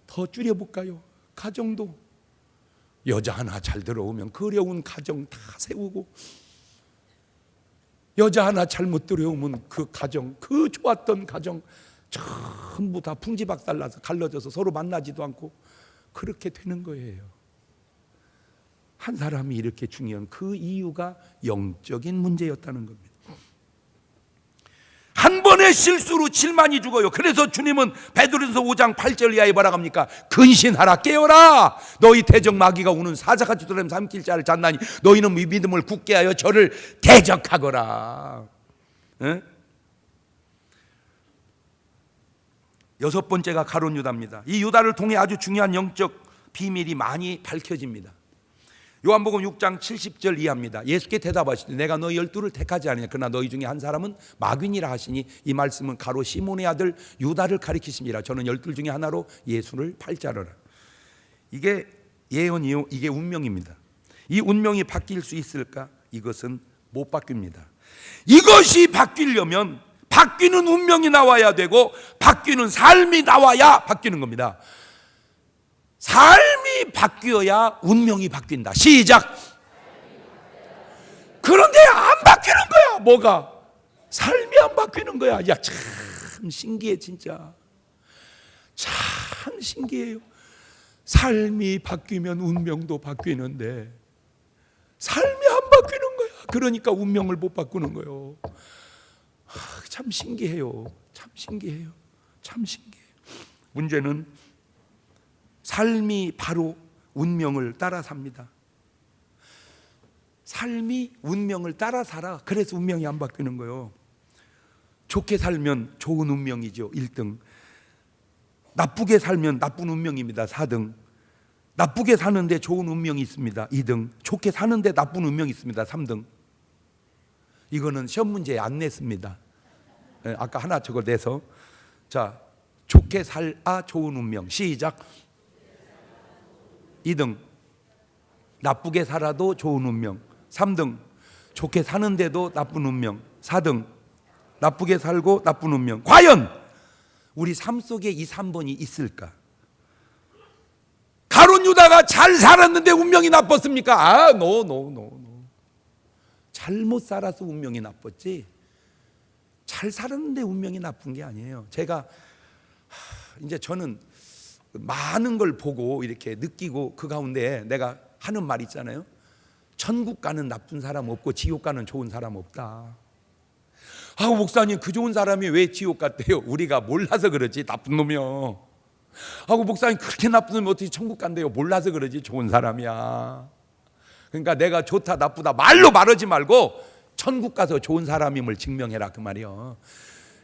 Speaker 1: 더 줄여볼까요? 가정도 여자 하나 잘 들어오면 그려운 가정 다 세우고, 여자 하나 잘못 들어오면 그 가정, 그 좋았던 가정 전부 다 풍지박살나서 갈라져서 서로 만나지도 않고 그렇게 되는 거예요. 한 사람이 이렇게 중요한 그 이유가 영적인 문제였다는 겁니다. 한 번의 실수로 7만이 죽어요. 그래서 주님은 베드로전서 5장 8절 이하에 뭐라고 합니까? 근신하라, 깨어라. 너희 대적 마귀가 우는 사자같이 돌아다니며 삼킬 자를 잡나니 너희는 믿음을 굳게 하여 저를 대적하거라. 에? 여섯 번째가 가룟 유다입니다. 이 유다를 통해 아주 중요한 영적 비밀이 많이 밝혀집니다. 요한복음 6장 70절 이하입니다. 예수께 대답하시되 내가 너희 12를 택하지 않으냐 그러나 너희 중에 한 사람은 마귀니라 하시니, 이 말씀은 가롯 시몬의 아들 유다를 가리키심이라. 저는 12 중에 하나로 예수를 팔자르라. 이게 예언이요, 이게 운명입니다. 이 운명이 바뀔 수 있을까? 이것은 못 바뀝니다. 이것이 바뀌려면 바뀌는 운명이 나와야 되고 바뀌는 삶이 나와야 바뀌는 겁니다. 삶이 바뀌어야 운명이 바뀐다. 시작. 그런데 안 바뀌는 거야. 뭐가? 삶이 안 바뀌는 거야. 야, 참 신기해 진짜. 참 신기해요. 삶이 바뀌면 운명도 바뀌는데 삶이 안 바뀌는 거야. 그러니까 운명을 못 바꾸는 거예요. 참 신기해요. 참 신기해요. 참 신기해요. 문제는 삶이 바로 운명을 따라 삽니다. 삶이 운명을 따라 살아. 그래서 운명이 안 바뀌는 거예요. 좋게 살면 좋은 운명이죠, 1등. 나쁘게 살면 나쁜 운명입니다, 4등. 나쁘게 사는데 좋은 운명이 있습니다, 2등. 좋게 사는데 나쁜 운명이 있습니다, 3등. 이거는 시험 문제에 안 냈습니다. 아까 하나 저거 내서. 자, 좋게 살아 좋은 운명. 시작. 2등. 나쁘게 살아도 좋은 운명. 3등. 좋게 사는데도 나쁜 운명. 4등. 나쁘게 살고 나쁜 운명. 과연 우리 삶 속에 이 3번이 있을까? 가룟 유다가 잘 살았는데 운명이 나빴습니까? 노. 잘못 살아서 운명이 나빴지 잘 살았는데 운명이 나쁜 게 아니에요. 제가 이제 저는 많은 걸 보고 이렇게 느끼고 그 가운데 내가 하는 말 있잖아요. 천국 가는 나쁜 사람 없고 지옥 가는 좋은 사람 없다. 목사님 그 좋은 사람이 왜 지옥 갔대요? 우리가 몰라서 그러지, 나쁜 놈이요. 목사님 그렇게 나쁜 놈이 어떻게 천국 간대요? 몰라서 그러지, 좋은 사람이야. 그러니까 내가 좋다 나쁘다 말로 말하지 말고 천국 가서 좋은 사람임을 증명해라, 그 말이요.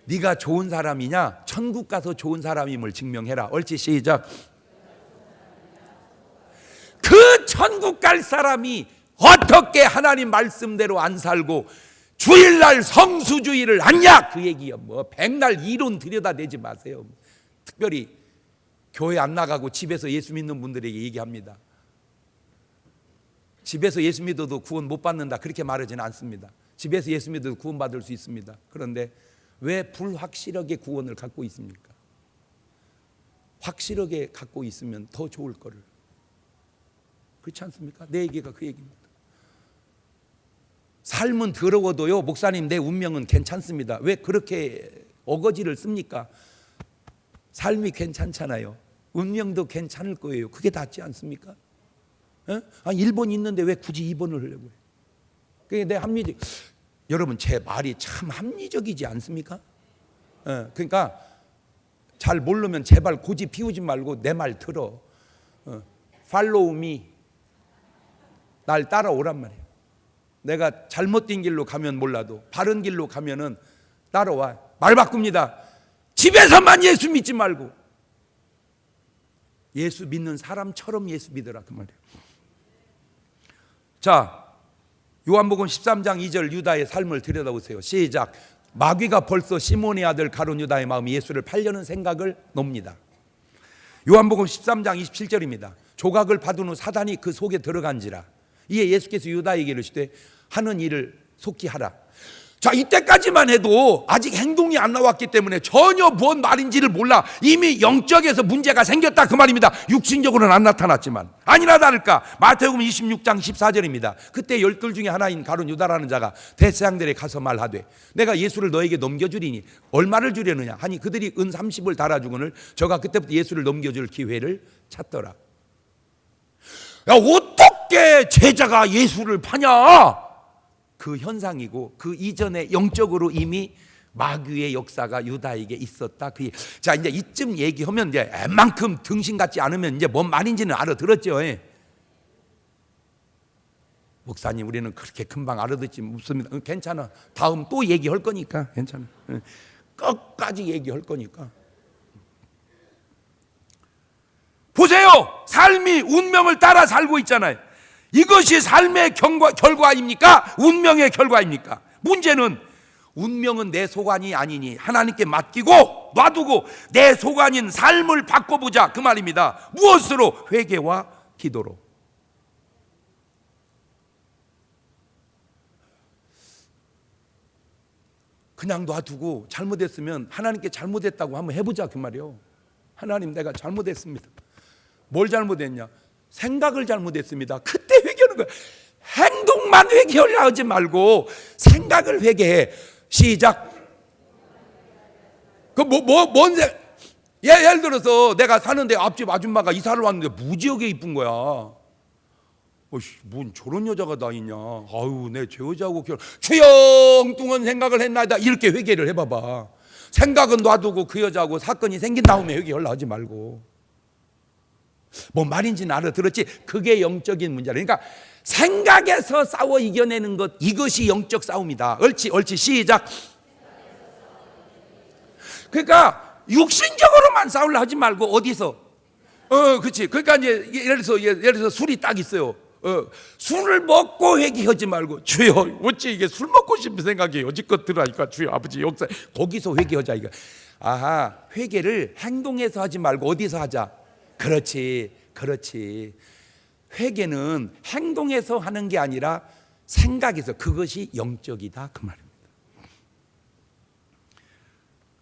Speaker 1: 네가 좋은 사람이냐? 천국 가서 좋은 사람임을 증명해라. 옳지, 시작. 그 천국 갈 사람이 어떻게 하나님 말씀대로 안 살고 주일날 성수주의를 하냐, 그 얘기요. 뭐 백날 이론 들여다대지 마세요. 특별히 교회 안 나가고 집에서 예수 믿는 분들에게 얘기합니다. 집에서 예수 믿어도 구원 못 받는다, 그렇게 말하지는 않습니다. 집에서 예수 믿어도 구원 받을 수 있습니다. 그런데 왜 불확실하게 구원을 갖고 있습니까? 확실하게 갖고 있으면 더 좋을 거를. 그렇지 않습니까? 내 얘기가 그 얘기입니다. 삶은 더러워도요, 목사님 내 운명은 괜찮습니다. 왜 그렇게 어거지를 씁니까? 삶이 괜찮잖아요. 운명도 괜찮을 거예요. 그게 낫지 않습니까? 1번 있는데 왜 굳이 2번을 하려고 해요? 그게 내 합리적. 여러분 제 말이 참 합리적이지 않습니까? 그러니까 잘 모르면 제발 고집 피우지 말고 내 말 들어. Follow me. 날 따라오란 말이에요. 내가 잘못된 길로 가면 몰라도 바른 길로 가면은 따라와. 말 바꿉니다. 집에서만 예수 믿지 말고 예수 믿는 사람처럼 예수 믿으라, 그 말이에요. 자, 요한복음 13장 2절 유다의 삶을 들여다보세요. 시작. 마귀가 벌써 시몬의 아들 가룟 유다의 마음이 예수를 팔려는 생각을 놉니다. 요한복음 13장 27절입니다. 조각을 받은 후 사단이 그 속에 들어간지라. 이에 예수께서 유다에게 이르시되 하는 일을 속히 하라. 자, 이때까지만 해도 아직 행동이 안 나왔기 때문에 전혀 뭔 말인지를 몰라. 이미 영적에서 문제가 생겼다 그 말입니다. 육신적으로는 안 나타났지만. 아니나 다를까 마태복음 26장 14절입니다. 그때 12 중에 하나인 가룟 유다라는 자가 대제사장들에 가서 말하되 내가 예수를 너에게 넘겨주리니 얼마를 주려느냐 하니 그들이 은 30을 달아주거늘 저가 그때부터 예수를 넘겨줄 기회를 찾더라. 야, 어떻게 제자가 예수를 파냐? 그 현상이고 그 이전에 영적으로 이미 마귀의 역사가 유다에게 있었다. 자, 이제 이쯤 얘기하면 이제 웬만큼 등신 같지 않으면 이제 뭔 말인지는 알아들었죠. 목사님, 우리는 그렇게 금방 알아듣지 못습니다. 괜찮아. 다음 또 얘기할 거니까 괜찮아. 끝까지 얘기할 거니까. 보세요. 삶이 운명을 따라 살고 있잖아요. 이것이 삶의 결과입니까? 운명의 결과입니까? 문제는 운명은 내 소관이 아니니 하나님께 맡기고 놔두고 내 소관인 삶을 바꿔보자 그 말입니다. 무엇으로? 회개와 기도로. 그냥 놔두고 잘못했으면 하나님께 잘못했다고 한번 해보자 그 말이에요. 하나님, 내가 잘못했습니다. 뭘 잘못했냐? 생각을 잘못했습니다. 그때 회개하는 거야. 행동만 회개하려 하지 말고 생각을 회개해. 시작. 예를 들어서 내가 사는데 앞집 아줌마가 이사를 왔는데 무지하게 이쁜 거야. 뭔 저런 여자가 다 있냐. 아유, 내 저 여자하고 결혼. 추영뚱한 생각을 했나이다. 이렇게 회개를 해봐봐. 생각은 놔두고 그 여자하고 사건이 생긴 다음에 회개하려 하지 말고. 뭐 말인지는 알아들었지? 그게 영적인 문제라. 그러니까 생각에서 싸워 이겨내는 것, 이것이 영적 싸움이다. 옳지 시작. 그러니까 육신적으로만 싸우려 하지 말고 어디서? 그렇지. 그러니까 이제 예를 들어서 술이 딱 있어요. 술을 먹고 회개하지 말고 주여, 어찌 이게 술 먹고 싶은 생각이 여지껏 들어가니까 주여 아버지 역사, 거기서 회개하자 이거. 아하, 회개를 행동에서 하지 말고 어디서 하자? 그렇지. 회개는 행동에서 하는 게 아니라 생각에서. 그것이 영적이다 그 말입니다.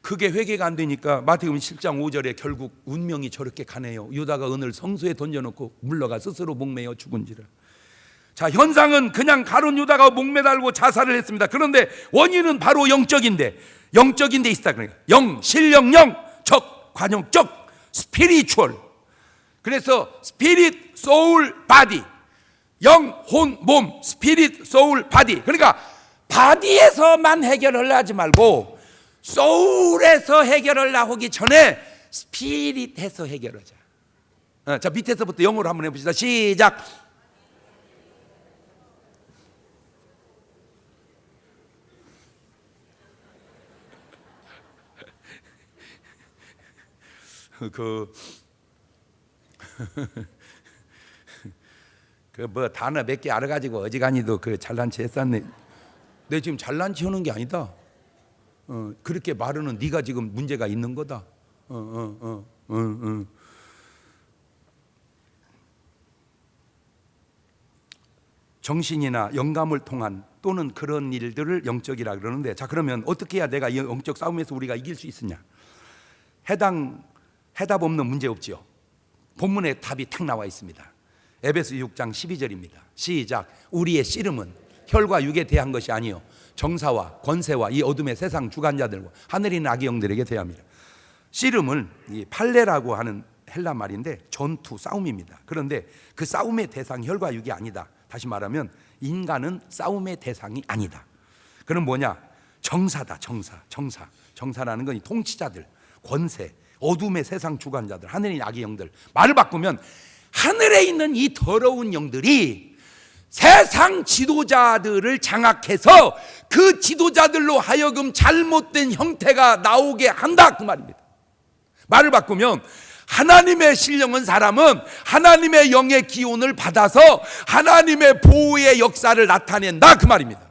Speaker 1: 그게 회개가 안 되니까 마태복음 7장 5절에 결국 운명이 저렇게 가네요. 유다가 은을 성소에 던져놓고 물러가 스스로 목매어 죽은지라. 자, 현상은 그냥 가룟 유다가 목매달고 자살을 했습니다. 그런데 원인은 바로 영적인데 있다. 그러니까 영, 실령, 영, 적, 관용적, 스피리추얼. 그래서 스피릿, 소울, 바디. 영, 혼, 몸, 스피릿, 소울, 바디. 그러니까 바디에서만 해결을 하지 말고 소울에서 해결을 하기 전에 스피릿에서 해결하자. 자, 밑에서부터 영어로 한번 해봅시다. 시작. 뭐 단어 몇 개 알아가지고 어지간히도 잘난 체 했었네. 내 지금 잘난 체 하는 게 아니다. 그렇게 말하는 네가 지금 문제가 있는 거다. 정신이나 영감을 통한 또는 그런 일들을 영적이라 그러는데, 자, 그러면 어떻게 해야 내가 이 영적 싸움에서 우리가 이길 수 있으냐? 해답 없는 문제 없지요. 본문에 답이 탁 나와 있습니다. 에베소 6장 12절입니다. 시작. 우리의 씨름은 혈과 육에 대한 것이 아니요 정사와 권세와 이 어둠의 세상 주관자들과 하늘에 있는 악의 영들에게 대합니다. 씨름은 이 팔레라고 하는 헬라 말인데 전투, 싸움입니다. 그런데 그 싸움의 대상 혈과 육이 아니다. 다시 말하면 인간은 싸움의 대상이 아니다. 그럼 뭐냐? 정사다. 정사라는 건 이 통치자들, 권세, 어둠의 세상 주관자들, 하늘의 악의 영들. 말을 바꾸면 하늘에 있는 이 더러운 영들이 세상 지도자들을 장악해서 그 지도자들로 하여금 잘못된 형태가 나오게 한다 그 말입니다. 말을 바꾸면 하나님의 신령한 사람은 하나님의 영의 기운을 받아서 하나님의 보호의 역사를 나타낸다 그 말입니다.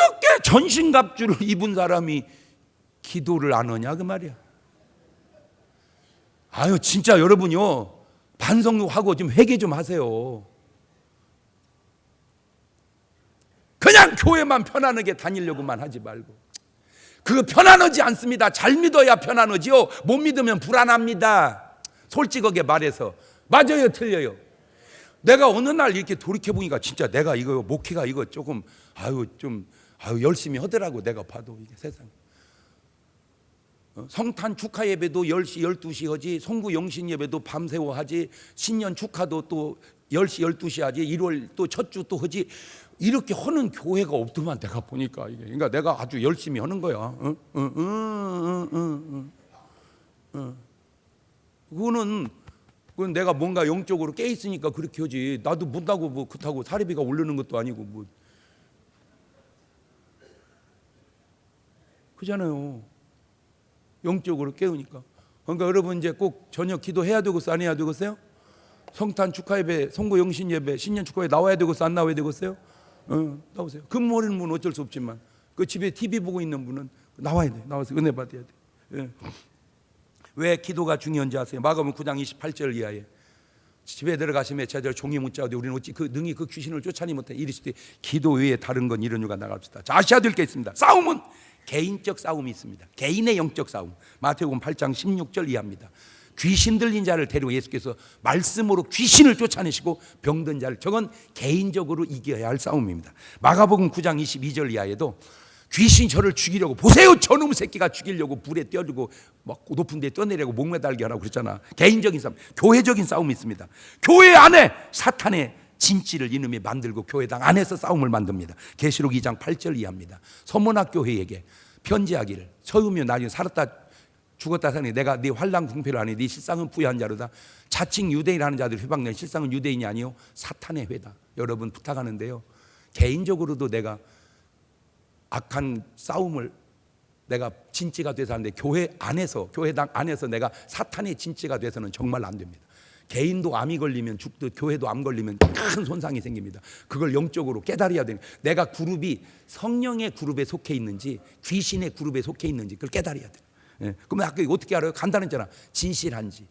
Speaker 1: 어떻게 전신갑주를 입은 사람이 기도를 안 하냐 그 말이야. 아유 진짜 여러분요 반성하고 좀 회개 좀 하세요. 그냥 교회만 편안하게 다니려고만 하지 말고. 그거 편안하지 않습니다. 잘 믿어야 편안하지요. 못 믿으면 불안합니다. 솔직하게 말해서 맞아요, 틀려요? 내가 어느 날 이렇게 돌이켜 보니까 진짜 내가 이거 목회가 이거 조금 열심히 하더라고. 내가 봐도 이게 세상. 성탄 축하 예배도 10시 12시 하지, 송구 영신 예배도 밤새워 하지, 신년 축하도 또 10시 12시 하지, 1월 또 첫 주 또 하지. 이렇게 하는 교회가 없더만 내가 보니까 이게. 그러니까 내가 아주 열심히 하는 거야. 그건 내가 뭔가 영적으로 깨 있으니까 그렇게 하지. 나도 못하고 뭐 그렇다고 사례비가 오르는 것도 아니고 뭐 그잖아요. 영적으로 깨우니까. 그러니까 여러분 이제 꼭 저녁 기도해야 되겠어요? 안 해야 되겠어요? 성탄 축하예배, 송구 영신 예배, 신년 축하에 나와야 되겠어요? 안 나와야 되겠어요? 나오세요. 근무하는 분은 어쩔 수 없지만 그 집에 TV 보고 있는 분은 나와야 돼. 나와서 은혜 받아야 돼. 예. 왜 기도가 중요한지 아세요? 마가복음 9장 28절 이하에 집에 들어가시면 제자들 종이 묻자오되 우리는 어찌 그 능히 그 귀신을 쫓아내지 못해 이르시되 기도 외에 다른 건 이런 이유가 나갑시다. 자, 아셔야 될 게 있습니다. 싸움은 개인적 싸움이 있습니다. 개인의 영적 싸움. 마태복음 8장 16절 이하입니다. 귀신 들린 자를 데리고 예수께서 말씀으로 귀신을 쫓아내시고 병든 자를, 저건 개인적으로 이겨야 할 싸움입니다. 마가복음 9장 22절 이하에도 귀신이 저를 죽이려고, 보세요 저놈 새끼가 죽이려고 불에 뛰어들고 막 높은 데 뛰어내려고 목매달게 하라고 그랬잖아. 개인적인 싸움, 교회적인 싸움이 있습니다. 교회 안에 사탄의 진지를 이놈이 만들고 교회당 안에서 싸움을 만듭니다. 계시록 2장 8절 이하입니다. 서문학 교회에게 편지하기를, 처음이면 나중에 살았다 죽었다 사니 내가 네 환난 궁패를 하니 네 실상은 부유한 자로다. 자칭 유대인이라는 자들이 회방내 실상은 유대인이 아니요 사탄의 회다. 여러분 부탁하는데요, 개인적으로도 내가 악한 싸움을 내가 진지가 돼서 하는데 교회 안에서, 교회당 안에서 내가 사탄의 진지가 돼서는 정말 안 됩니다. 개인도 암이 걸리면 죽듯 교회도 암 걸리면 큰 손상이 생깁니다. 그걸 영적으로 깨달아야 됩니다. 내가 그룹이 성령의 그룹에 속해 있는지 귀신의 그룹에 속해 있는지 그걸 깨달아야 돼요. 예. 그러면 아까 어떻게 알아요? 간단했잖아. 진실한지,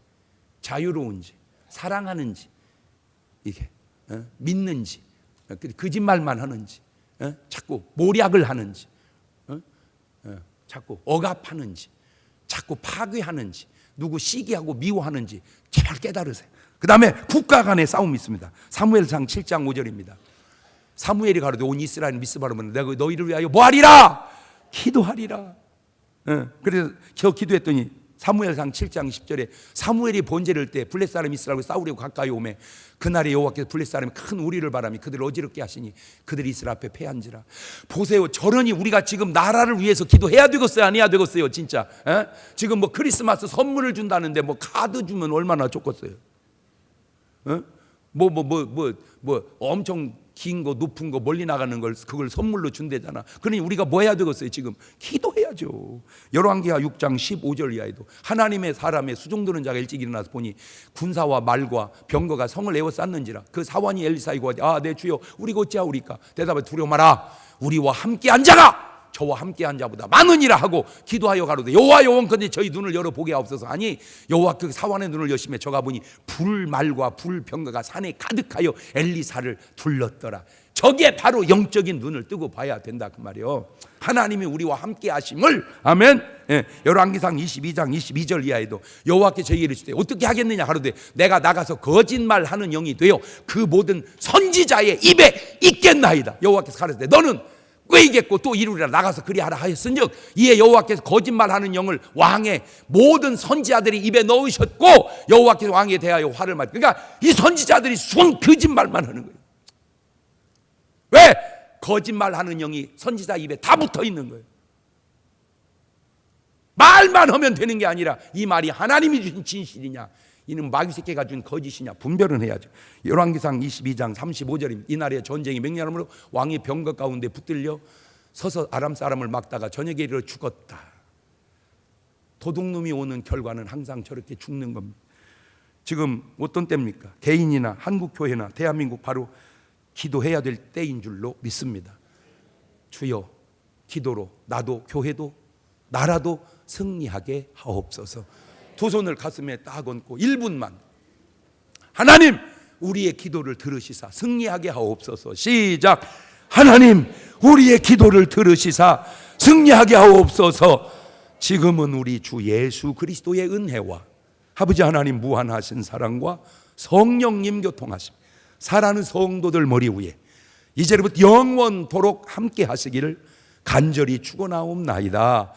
Speaker 1: 자유로운지, 사랑하는지, 이게 믿는지, 거짓말만 하는지, 자꾸 모략을 하는지, 자꾸 억압하는지, 자꾸 파괴하는지, 누구 시기하고 미워하는지 제발 깨달으세요. 그 다음에 국가 간의 싸움이 있습니다. 사무엘상 7장 5절입니다. 사무엘이 가로되 온 이스라엘 미스바로 내가 너희를 위하여 뭐하리라? 기도하리라. 그래서 저 기도했더니 사무엘상 7장 10절에 사무엘이 번제를 때 블레 사람 이스라엘과 싸우려고 가까이 오매 그날에 여호와께서 블레 사람이 큰 우리를 바라미 그들을 어지럽게 하시니 그들이 이스라엘 앞에 패한지라. 보세요, 저러니 우리가 지금 나라를 위해서 기도해야 되겠어요? 안 해야 되겠어요? 진짜 지금 뭐 크리스마스 선물을 준다는데 뭐 카드 주면 얼마나 좋겠어요? 뭐 엄청 긴 거 높은 거 멀리 나가는 걸 그걸 선물로 준대잖아. 그러니 우리가 뭐 해야 되겠어요? 지금 기도해야죠. 열왕기하 6장 15절 이하에도 하나님의 사람의 수종드는 자가 일찍 일어나서 보니 군사와 말과 병거가 성을 에워쌌는지라. 그 사원이 엘리사이고 내 주여 우리가 어찌하오리까? 대답에 두려워 마라. 우리와 함께 한 자가 저와 함께한 자보다 많으니라 하고 기도하여 가로되 여호와 여호와건대 저희 눈을 열어보게 하옵소서 하니 여호와 그 사원의 눈을 여시매 저가 보니 불말과 불병거가 산에 가득하여 엘리사를 둘렀더라. 저게 바로 영적인 눈을 뜨고 봐야 된다 그 말이요. 하나님이 우리와 함께 하심을, 아멘. 열왕기상 22장 22절 이하에도 여호와께 저희에게 이르시되 어떻게 하겠느냐 하루되 내가 나가서 거짓말하는 영이 되어 그 모든 선지자의 입에 있겠나이다. 여호와께서 가르치되 너는 꾀이겠고 또 이루리라. 나가서 그리하라 하였은즉 이에 여호와께서 거짓말하는 영을 왕의 모든 선지자들이 입에 넣으셨고 여호와께서 왕에 대하여 화를 맞. 그러니까 이 선지자들이 순 거짓말만 하는 거예요. 왜? 거짓말하는 영이 선지자 입에 다 붙어 있는 거예요. 말만 하면 되는 게 아니라 이 말이 하나님이 주신 진실이냐, 이는 마귀 새끼가 준 거짓이냐 분별은 해야죠. 열왕기상 22장 35절입니다. 이날에 전쟁이 맹렬함으로 왕이 병거 가운데 붙들려 서서 아람 사람을 막다가 저녁에 이르러 죽었다. 도둑놈이 오는 결과는 항상 저렇게 죽는 겁니다. 지금 어떤 때입니까? 개인이나 한국 교회나 대한민국 바로 기도해야 될 때인 줄로 믿습니다. 주여 기도로 나도 교회도 나라도 승리하게 하옵소서. 두 손을 가슴에 딱 얹고 1분만 하나님 우리의 기도를 들으시사 승리하게 하옵소서. 시작. 하나님 우리의 기도를 들으시사 승리하게 하옵소서. 지금은 우리 주 예수 그리스도의 은혜와 아버지 하나님 무한하신 사랑과 성령님 교통하심 사랑하는 성도들 머리 위에 이제부터 영원토록 함께 하시기를 간절히 축원하옵나이다.